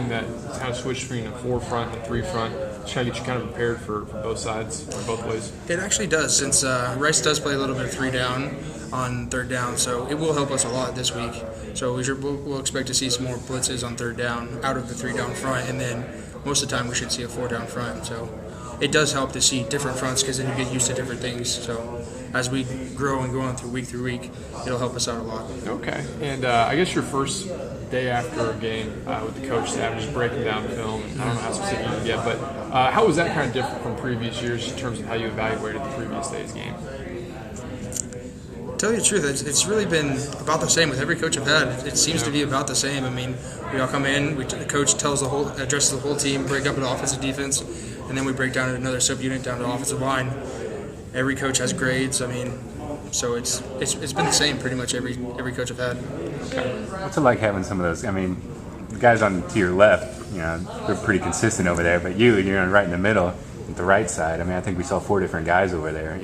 scheme that kind of switched between a 4-front and a 3-front, just kind of get you kind of prepared for both sides or both ways? It actually does, since Rice does play a little bit of 3 down on 3rd down, so it will help us a lot this week. So we'll expect to see some more blitzes on 3rd down out of the 3 down front, and then most of the time we should see a 4 down front. So it does help to see different fronts because then you get used to different things. So as we grow and go on through week, it'll help us out a lot. Okay. And I guess your first day after a game with the coach staff, just breaking down film, I don't know how specific you can get, but how was that kind of different from previous years in terms of how you evaluated the previous day's game? To tell you the truth, it's really been about the same with every coach I've had. It seems to be about the same. I mean, we all come in, the coach addresses the whole team, break up into offensive, defense, and then we break down another subunit down to offensive line. Every coach has grades. I mean, so it's been the same pretty much every coach I've had. Okay. What's it like having some of those? I mean, the guys on to your left, they're pretty consistent over there, but you're right in the middle. The right side. I mean, I think we saw 4 different guys over there,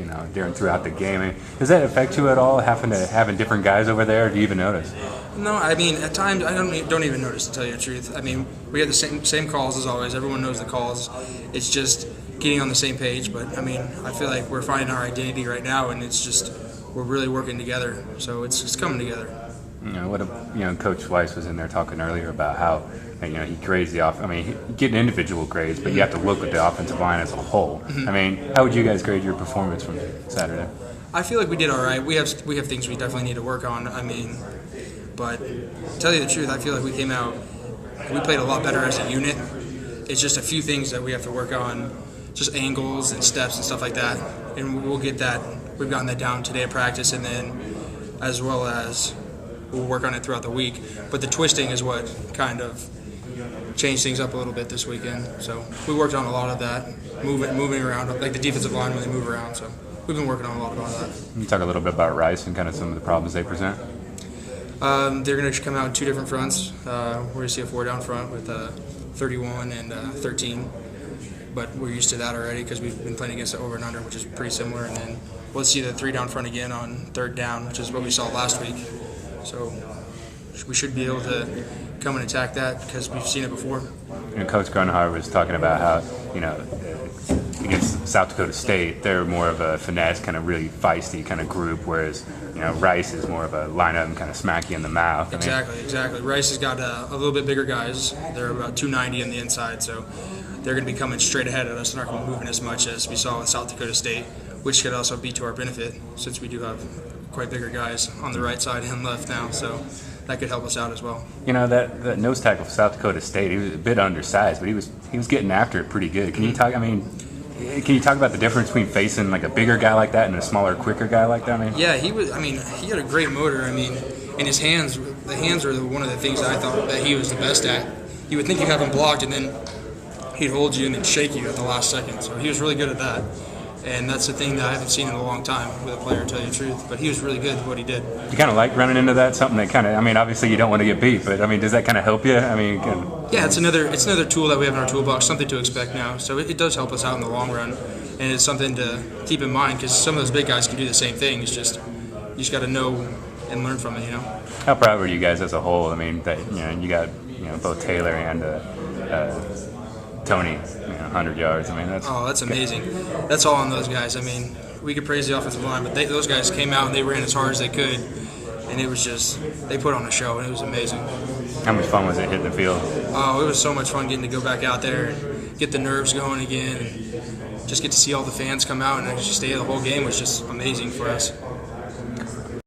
throughout the game. I mean, does that affect you at all, having different guys over there? Or do you even notice? No, I mean, at times I don't even notice, to tell you the truth. I mean, we have the same calls as always. Everyone knows the calls. It's just getting on the same page. But I mean, I feel like we're finding our identity right now, and it's just we're really working together. So it's coming together. Coach Weiss was in there talking earlier about how he grades the off. I mean, you get individual grades, but you have to look at the offensive line as a whole. I mean, how would you guys grade your performance from Saturday? I feel like we did all right. We have things we definitely need to work on. I mean, but to tell you the truth, I feel like we came out. We played a lot better as a unit. It's just a few things that we have to work on, just angles and steps and stuff like that. And we'll get that. We've gotten that down today at practice, and then as well as we'll work on it throughout the week. But the twisting is what kind of changed things up a little bit this weekend. So we worked on a lot of that, moving around, like the defensive line when they move around. So we've been working on a lot about that. Can you talk a little bit about Rice and kind of some of the problems they present? They're going to come out in 2 different fronts. We're going to see a 4-down front with 31 and 13. But we're used to that already because we've been playing against it over and under, which is pretty similar. And then we'll see the 3-down front again on 3rd down, which is what we saw last week. So we should be able to come and attack that because we've seen it before. Coach Grunhard was talking about how, against South Dakota State, they're more of a finesse, kind of really feisty kind of group, whereas, Rice is more of a line up and kind of smack you in the mouth. Exactly. Rice has got a little bit bigger guys. They're about 290 on the inside, so they're going to be coming straight ahead at us. They're not going to be moving as much as we saw with South Dakota State, which could also be to our benefit since we do have quite bigger guys on the right side and left now, so that could help us out as well. That nose tackle for South Dakota State, he was a bit undersized, but he was getting after it pretty good. Can you talk about the difference between facing like a bigger guy like that and a smaller, quicker guy like that? Yeah, he had a great motor. I mean, and his hands, the hands are one of the things that I thought that he was the best at. You would think you have him blocked, and then he'd hold you and then shake you at the last second. So he was really good at that. And that's the thing that I haven't seen in a long time with a player, to tell you the truth. But he was really good at what he did. You kind of like running into that? Something that kind of, obviously you don't want to get beat, but, does that kind of help you? Yeah, it's another tool that we have in our toolbox, something to expect now. So it does help us out in the long run. And it's something to keep in mind because some of those big guys can do the same thing. It's just, you just got to know and learn from it, How proud were you guys as a whole? That, you got, both Taylor and Tony, 100 yards. That's amazing. That's all on those guys. We could praise the offensive line, but those guys came out and they ran as hard as they could, and it was just they put on a show, and it was amazing. How much fun was it hitting the field? Oh, it was so much fun getting to go back out there and get the nerves going again, and just get to see all the fans come out and actually stay the whole game was just amazing for us.